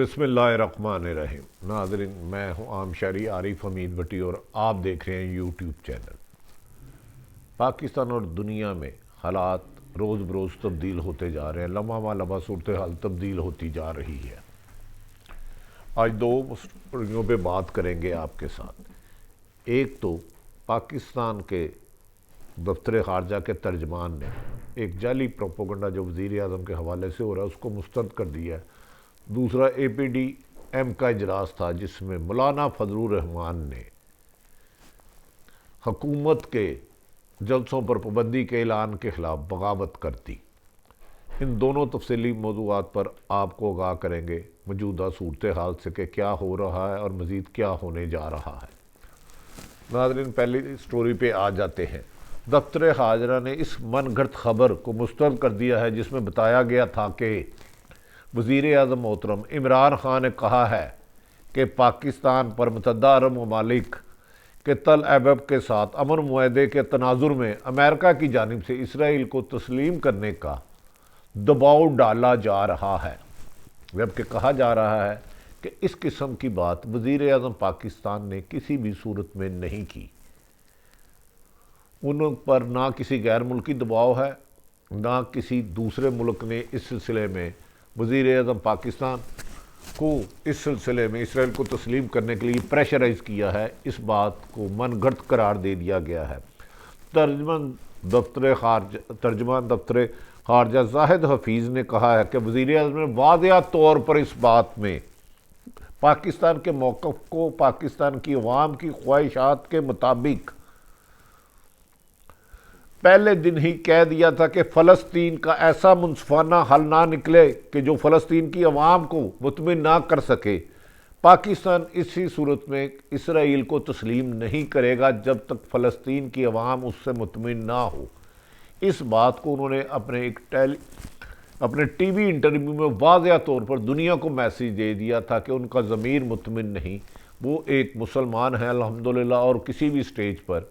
بسم اللہ الرحمن الرحیم۔ ناظرین، میں ہوں عام شہری عارف حمید بٹی اور آپ دیکھ رہے ہیں یوٹیوب چینل۔ پاکستان اور دنیا میں حالات روز بروز تبدیل ہوتے جا رہے ہیں، لمحہ بہ لمحہ صورتحال تبدیل ہوتی جا رہی ہے۔ آج دو موضوعوں پہ بات کریں گے آپ کے ساتھ۔ ایک تو پاکستان کے دفتر خارجہ کے ترجمان نے ایک جعلی پروپیگنڈا جو وزیر اعظم کے حوالے سے ہو رہا ہے اس کو مسترد کر دیا ہے۔ دوسرا اے پی ڈی ایم کا اجلاس تھا جس میں مولانا فضل الرحمان نے حکومت کے جلسوں پر پابندی کے اعلان کے خلاف بغاوت کر دی۔ ان دونوں تفصیلی موضوعات پر آپ کو آگاہ کریں گے، موجودہ صورتحال سے کہ کیا ہو رہا ہے اور مزید کیا ہونے جا رہا ہے۔ ناظرین، پہلی سٹوری پہ آ جاتے ہیں۔ دفتر خارجہ نے اس من گھڑت خبر کو مسترد کر دیا ہے جس میں بتایا گیا تھا کہ وزیر اعظم محترم عمران خان نے کہا ہے کہ پاکستان پر متحدہ عرب ممالک کے تل ابیب کے ساتھ امن معاہدے کے تناظر میں امریکہ کی جانب سے اسرائیل کو تسلیم کرنے کا دباؤ ڈالا جا رہا ہے، جبکہ کہا جا رہا ہے کہ اس قسم کی بات وزیر اعظم پاکستان نے کسی بھی صورت میں نہیں کی۔ ان پر نہ کسی غیر ملکی دباؤ ہے، نہ کسی دوسرے ملک نے اس سلسلے میں وزیر اعظم پاکستان کو اس سلسلے میں اسرائیل کو تسلیم کرنے کے لیے پریشرائز کیا ہے۔ اس بات کو من گھڑت قرار دے دیا گیا ہے۔ ترجمان دفتر خارجہ زاہد حفیظ نے کہا ہے کہ وزیر اعظم نے واضح طور پر اس بات میں پاکستان کے موقف کو پاکستان کی عوام کی خواہشات کے مطابق پہلے دن ہی کہہ دیا تھا کہ فلسطین کا ایسا منصفانہ حل نہ نکلے کہ جو فلسطین کی عوام کو مطمئن نہ کر سکے، پاکستان اسی صورت میں اسرائیل کو تسلیم نہیں کرے گا جب تک فلسطین کی عوام اس سے مطمئن نہ ہو۔ اس بات کو انہوں نے اپنے ٹی وی انٹرویو میں واضح طور پر دنیا کو میسیج دے دیا تھا کہ ان کا ضمیر مطمئن نہیں، وہ ایک مسلمان ہیں الحمدللہ، اور کسی بھی سٹیج پر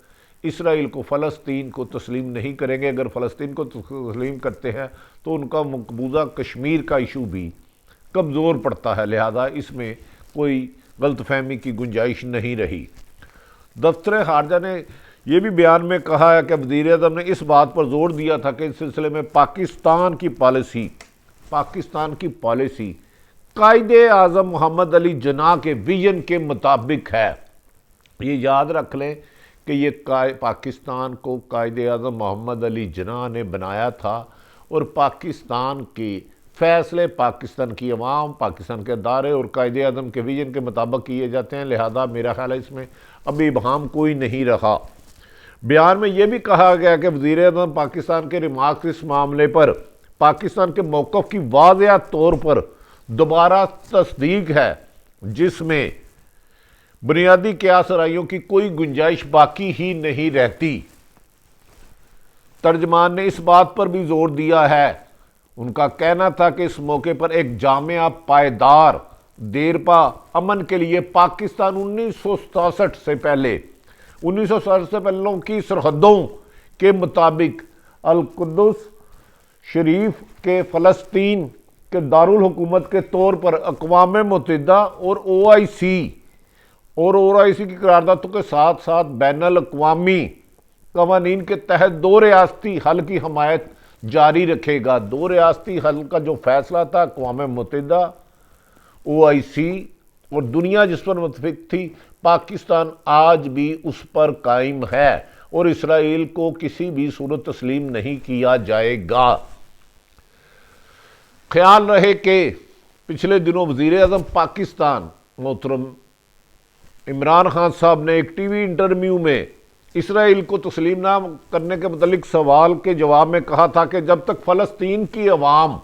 اسرائیل کو فلسطین کو تسلیم نہیں کریں گے۔ اگر فلسطین کو تسلیم کرتے ہیں تو ان کا مقبوضہ کشمیر کا ایشو بھی کمزور پڑتا ہے، لہذا اس میں کوئی غلط فہمی کی گنجائش نہیں رہی۔ دفتر خارجہ نے یہ بھی بیان میں کہا ہے کہ وزیر اعظم نے اس بات پر زور دیا تھا کہ اس سلسلے میں پاکستان کی پالیسی قائد اعظم محمد علی جناح کے ویژن کے مطابق ہے۔ یہ یاد رکھ لیں کہ یہ پاکستان کو قائد اعظم محمد علی جناح نے بنایا تھا اور پاکستان کے فیصلے پاکستان کی عوام، پاکستان کے ادارے اور قائد اعظم کے ویژن کے مطابق کیے جاتے ہیں، لہذا میرا خیال ہے اس میں ابھی ابہام کوئی نہیں رہا۔ بیان میں یہ بھی کہا گیا کہ وزیر اعظم پاکستان کے ریمارکس اس معاملے پر پاکستان کے موقف کی واضح طور پر دوبارہ تصدیق ہے، جس میں بنیادی قیاس آرائیوں کی کوئی گنجائش باقی ہی نہیں رہتی۔ ترجمان نے اس بات پر بھی زور دیا ہے، ان کا کہنا تھا کہ اس موقع پر ایک جامع پائیدار دیرپا امن کے لیے پاکستان 1967 سے پہلے کی سرحدوں کے مطابق القدس شریف کے فلسطین کے دارالحکومت کے طور پر اقوام متحدہ اور او آئی سی کی قراردادوں کے ساتھ ساتھ بین الاقوامی قوانین کے تحت دو ریاستی حل کی حمایت جاری رکھے گا۔ دو ریاستی حل کا جو فیصلہ تھا اقوام متحدہ، او آئی سی اور دنیا جس پر متفق تھی، پاکستان آج بھی اس پر قائم ہے اور اسرائیل کو کسی بھی صورت تسلیم نہیں کیا جائے گا۔ خیال رہے کہ پچھلے دنوں وزیر اعظم پاکستان محترم عمران خان صاحب نے ایک ٹی وی انٹرویو میں اسرائیل کو تسلیم نہ کرنے کے متعلق سوال کے جواب میں کہا تھا کہ جب تک فلسطین کی عوام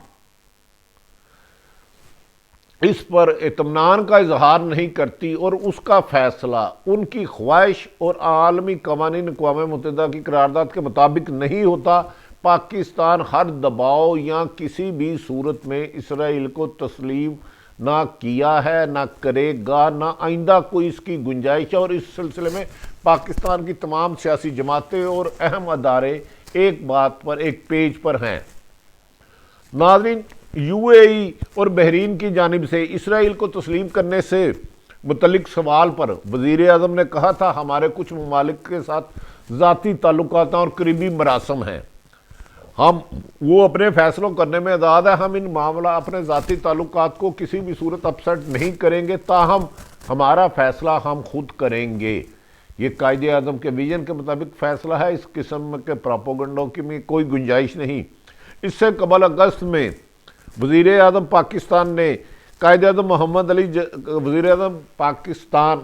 اس پر اطمینان کا اظہار نہیں کرتی اور اس کا فیصلہ ان کی خواہش اور عالمی قوانین اقوام متحدہ کی قرارداد کے مطابق نہیں ہوتا، پاکستان ہر دباؤ یا کسی بھی صورت میں اسرائیل کو تسلیم نہ کیا ہے، نہ کرے گا، نہ آئندہ کوئی اس کی گنجائش ہے، اور اس سلسلے میں پاکستان کی تمام سیاسی جماعتیں اور اہم ادارے ایک بات پر، ایک پیج پر ہیں۔ ناظرین، یو اے ای اور بحرین کی جانب سے اسرائیل کو تسلیم کرنے سے متعلق سوال پر وزیر اعظم نے کہا تھا ہمارے کچھ ممالک کے ساتھ ذاتی تعلقات اور قریبی مراسم ہیں، ہم وہ اپنے فیصلوں کرنے میں آزاد ہے، ہم ان معاملہ اپنے ذاتی تعلقات کو کسی بھی صورت اپسیٹ نہیں کریں گے، تاہم ہمارا فیصلہ ہم خود کریں گے۔ یہ قائد اعظم کے ویژن کے مطابق فیصلہ ہے، اس قسم کے پراپوگنڈوں کی میں کوئی گنجائش نہیں۔ اس سے قبل اگست میں وزیر اعظم پاکستان نے قائد اعظم وزیر اعظم پاکستان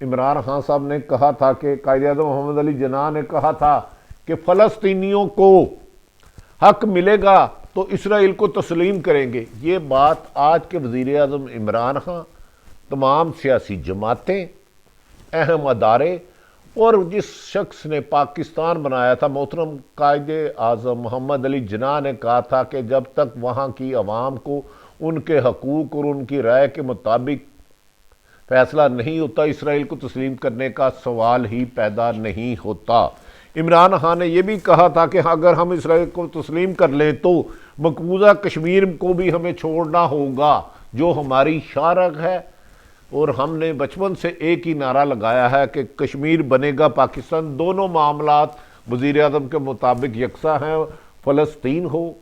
عمران خان صاحب نے کہا تھا کہ قائد اعظم محمد علی جناح نے کہا تھا کہ فلسطینیوں کو حق ملے گا تو اسرائیل کو تسلیم کریں گے۔ یہ بات آج کے وزیر اعظم عمران خان، تمام سیاسی جماعتیں، اہم ادارے اور جس شخص نے پاکستان بنایا تھا محترم قائد اعظم محمد علی جناح نے کہا تھا کہ جب تک وہاں کی عوام کو ان کے حقوق اور ان کی رائے کے مطابق فیصلہ نہیں ہوتا، اسرائیل کو تسلیم کرنے کا سوال ہی پیدا نہیں ہوتا۔ عمران خان نے یہ بھی کہا تھا کہ اگر ہم اسرائیل کو تسلیم کر لیں تو مقبوضہ کشمیر کو بھی ہمیں چھوڑنا ہوگا جو ہماری شارخ ہے، اور ہم نے بچپن سے ایک ہی نعرہ لگایا ہے کہ کشمیر بنے گا پاکستان۔ دونوں معاملات وزیر اعظم کے مطابق یکساں ہیں، فلسطین ہو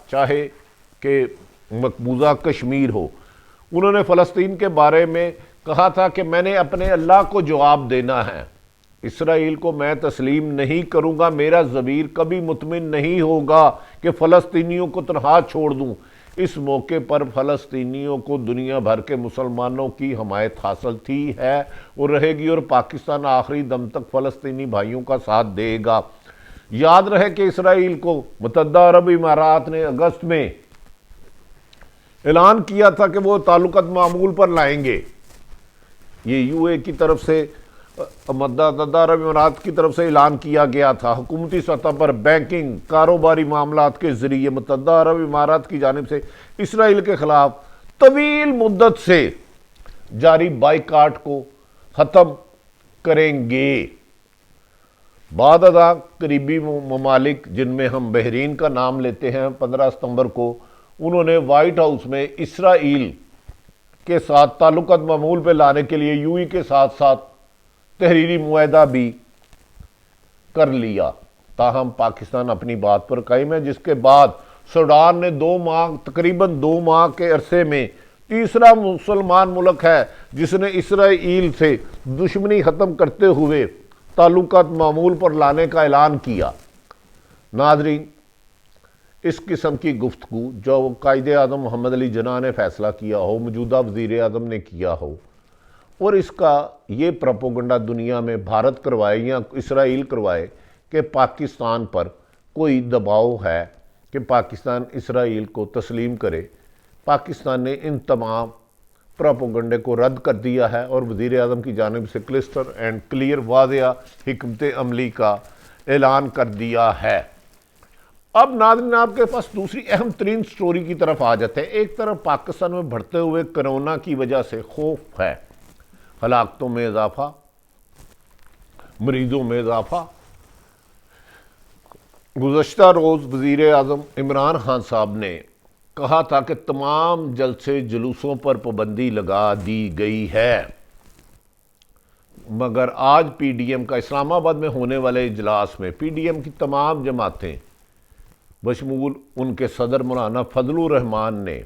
چاہے کہ مقبوضہ کشمیر ہو۔ انہوں نے فلسطین کے بارے میں کہا تھا کہ میں نے اپنے اللہ کو جواب دینا ہے، اسرائیل کو میں تسلیم نہیں کروں گا، میرا ضمیر کبھی مطمئن نہیں ہوگا کہ فلسطینیوں کو تنہا چھوڑ دوں۔ اس موقع پر فلسطینیوں کو دنیا بھر کے مسلمانوں کی حمایت حاصل تھی، ہے اور رہے گی، اور پاکستان آخری دم تک فلسطینی بھائیوں کا ساتھ دے گا۔ یاد رہے کہ اسرائیل کو متحدہ عرب امارات نے اگست میں اعلان کیا تھا کہ وہ تعلقات معمول پر لائیں گے۔ یہ یو اے کی طرف سے، متحدہ عرب امارات کی طرف سے اعلان کیا گیا تھا۔ حکومتی سطح پر بینکنگ، کاروباری معاملات کے ذریعے متحدہ عرب امارات کی جانب سے اسرائیل کے خلاف طویل مدت سے جاری بائیکاٹ کو ختم کریں گے۔ بعد ازاں قریبی ممالک جن میں ہم بحرین کا نام لیتے ہیں، 15 ستمبر کو انہوں نے وائٹ ہاؤس میں اسرائیل کے ساتھ تعلقات معمول پہ لانے کے لیے یو اے کے ساتھ ساتھ تحریری معاہدہ بھی کر لیا، تاہم پاکستان اپنی بات پر قائم ہے، جس کے بعد سوڈان نے تقریباً 2 ماہ کے عرصے میں تیسرا مسلمان ملک ہے جس نے اسرائیل سے دشمنی ختم کرتے ہوئے تعلقات معمول پر لانے کا اعلان کیا۔ ناظرین، اس قسم کی گفتگو جو قائد اعظم محمد علی جناح نے فیصلہ کیا ہو، موجودہ وزیر اعظم نے کیا ہو، اور اس کا یہ پروپیگنڈا دنیا میں بھارت کروائے یا اسرائیل کروائے کہ پاکستان پر کوئی دباؤ ہے کہ پاکستان اسرائیل کو تسلیم کرے، پاکستان نے ان تمام پروپیگنڈے کو رد کر دیا ہے اور وزیر اعظم کی جانب سے کلسٹر اینڈ کلیئر واضح حکمت عملی کا اعلان کر دیا ہے۔ اب ناظرین، آپ کے پاس دوسری اہم ترین سٹوری کی طرف آ جاتے ہیں۔ ایک طرف پاکستان میں بڑھتے ہوئے کرونا کی وجہ سے خوف ہے، ہلاکتوں میں اضافہ، مریضوں میں اضافہ۔ گزشتہ روز وزیر اعظم عمران خان صاحب نے کہا تھا کہ تمام جلسے جلوسوں پر پابندی لگا دی گئی ہے، مگر آج پی ڈی ایم کا اسلام آباد میں ہونے والے اجلاس میں پی ڈی ایم کی تمام جماعتیں بشمول ان کے صدر مولانا فضل الرحمان نے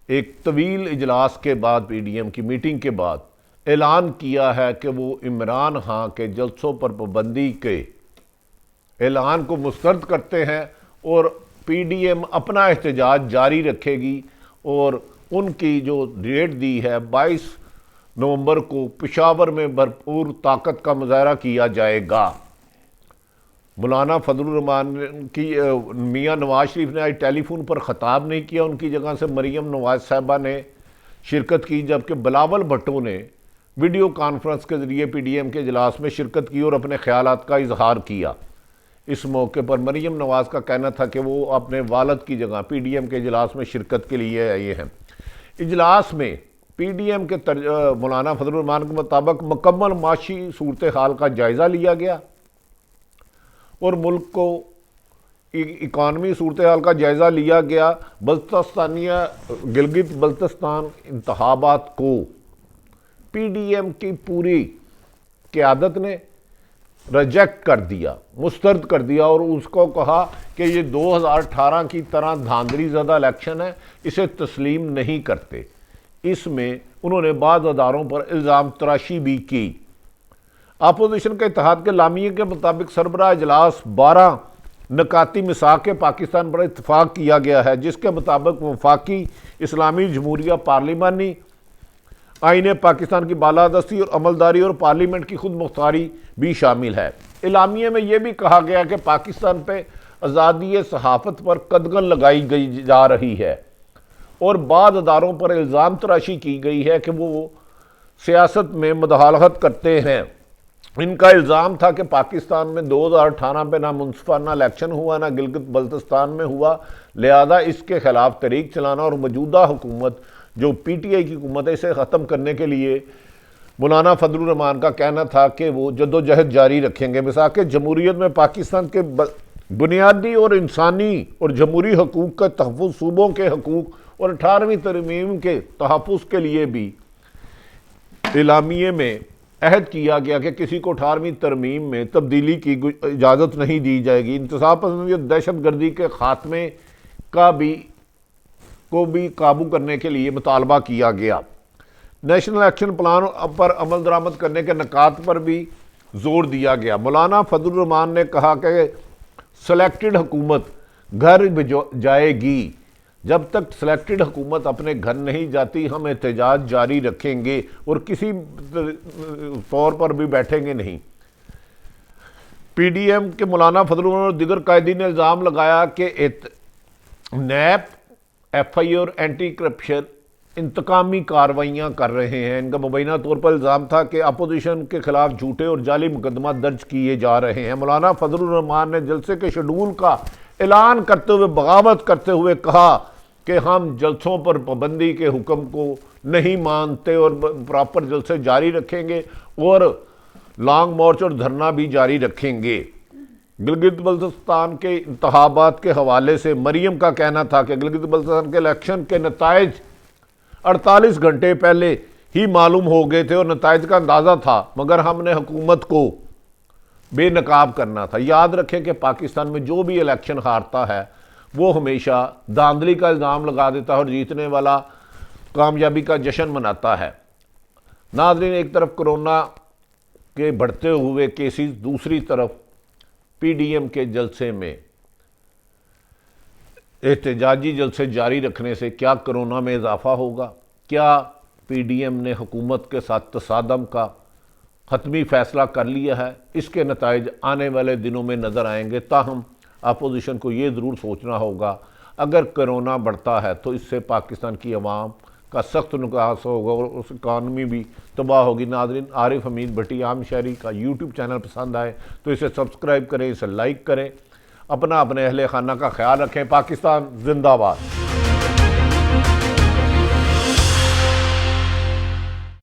ایک طویل اجلاس کے بعد، پی ڈی ایم کی میٹنگ کے بعد اعلان کیا ہے کہ وہ عمران خان کے جلسوں پر پابندی کے اعلان کو مسترد کرتے ہیں اور پی ڈی ایم اپنا احتجاج جاری رکھے گی، اور ان کی جو ڈیٹ دی ہے 22 نومبر کو پشاور میں بھرپور طاقت کا مظاہرہ کیا جائے گا۔ مولانا فضل الرحمان کی میاں نواز شریف نے آج ٹیلی فون پر خطاب نہیں کیا، ان کی جگہ سے مریم نواز صاحبہ نے شرکت کی، جبکہ بلاول بھٹو نے ویڈیو کانفرنس کے ذریعے پی ڈی ایم کے اجلاس میں شرکت کی اور اپنے خیالات کا اظہار کیا۔ اس موقع پر مریم نواز کا کہنا تھا کہ وہ اپنے والد کی جگہ پی ڈی ایم کے اجلاس میں شرکت کے لیے آئے ہیں۔ اجلاس میں پی ڈی ایم کے مولانا فضل الرحمان کے مطابق مکمل معاشی صورتحال کا جائزہ لیا گیا اور ملک کو اکانومی صورتحال کا جائزہ لیا گیا۔ بلتستانیہ گلگت بلتستان انتخابات کو پی ڈی ایم کی پوری قیادت نے ریجیکٹ کر دیا، مسترد کر دیا، اور اس کو کہا کہ یہ 2018 کی طرح دھاندلی زدہ الیکشن ہے، اسے تسلیم نہیں کرتے۔ اس میں انہوں نے بعض اداروں پر الزام تراشی بھی کی۔ اپوزیشن کے اتحاد کے لامیے کے مطابق سربراہ اجلاس 12 نکاتی میثاق پاکستان پر اتفاق کیا گیا ہے، جس کے مطابق وفاقی اسلامی جمہوریہ پارلیمانی آئین پاکستان کی بالادستی اور عملداری اور پارلیمنٹ کی خود مختاری بھی شامل ہے۔ اعلامیے میں یہ بھی کہا گیا کہ پاکستان پہ آزادی صحافت پر قدغن لگائی گئی جا رہی ہے اور بعض اداروں پر الزام تراشی کی گئی ہے کہ وہ سیاست میں مداخلت کرتے ہیں۔ ان کا الزام تھا کہ پاکستان میں 2018 پہ نہ منصفانہ الیکشن ہوا، نہ گلگت بلتستان میں ہوا، لہذا اس کے خلاف تحریک چلانا اور موجودہ حکومت جو پی ٹی آئی کی حکومت ہے اسے ختم کرنے کے لیے مولانا فضل الرحمان کا کہنا تھا کہ وہ جدوجہد جاری رکھیں گے۔ میثاق جمہوریت میں پاکستان کے بنیادی اور انسانی اور جمہوری حقوق کا تحفظ، صوبوں کے حقوق اور 18ویں ترمیم کے تحفظ کے لیے بھی اعلامیے میں عہد کیا گیا کہ کسی کو 18ویں ترمیم میں تبدیلی کی اجازت نہیں دی جائے گی۔ انتصاب پسندی اور دہشت گردی کے خاتمے کو بھی قابو کرنے کے لیے مطالبہ کیا گیا۔ نیشنل ایکشن پلان پر عمل درآمد کرنے کے نکات پر بھی زور دیا گیا۔ مولانا فضل الرحمان نے کہا کہ سلیکٹڈ حکومت گھر جائے گی، جب تک سلیکٹڈ حکومت اپنے گھر نہیں جاتی ہم احتجاج جاری رکھیں گے اور کسی طور پر بھی بیٹھیں گے نہیں۔ پی ڈی ایم کے مولانا فضل الرحمان اور دیگر قائدین نے الزام لگایا کہ نیب، ایف آئی اور اینٹی کرپشن انتقامی کارروائیاں کر رہے ہیں۔ ان کا مبینہ طور پر الزام تھا کہ اپوزیشن کے خلاف جھوٹے اور جعلی مقدمات درج کیے جا رہے ہیں۔ مولانا فضل الرحمان نے جلسے کے شیڈول کا اعلان کرتے ہوئے بغاوت کرتے ہوئے کہا کہ ہم جلسوں پر پابندی کے حکم کو نہیں مانتے اور پراپر جلسے جاری رکھیں گے اور لانگ مارچ اور دھرنا بھی جاری رکھیں گے۔ گلگت بلتستان کے انتخابات کے حوالے سے مریم کا کہنا تھا کہ گلگت بلتستان کے الیکشن کے نتائج 48 گھنٹے پہلے ہی معلوم ہو گئے تھے اور نتائج کا اندازہ تھا، مگر ہم نے حکومت کو بے نقاب کرنا تھا۔ یاد رکھیں کہ پاکستان میں جو بھی الیکشن ہارتا ہے وہ ہمیشہ دھاندلی کا الزام لگا دیتا ہے اور جیتنے والا کامیابی کا جشن مناتا ہے۔ ناظرین، ایک طرف کرونا کے بڑھتے ہوئے کیسز، دوسری طرف پی ڈی ایم کے جلسے میں احتجاجی جلسے جاری رکھنے سے کیا کرونا میں اضافہ ہوگا؟ کیا پی ڈی ایم نے حکومت کے ساتھ تصادم کا حتمی فیصلہ کر لیا ہے؟ اس کے نتائج آنے والے دنوں میں نظر آئیں گے۔ تاہم اپوزیشن کو یہ ضرور سوچنا ہوگا اگر کرونا بڑھتا ہے تو اس سے پاکستان کی عوام کا سخت نقصان ہوگا اور اس اکانومی بھی تباہ ہوگی۔ ناظرین، عارف حمید بھٹی عام شہری کا یوٹیوب چینل پسند آئے تو اسے سبسکرائب کریں، اسے لائک کریں، اپنے اہل خانہ کا خیال رکھیں۔ پاکستان زندہ باد۔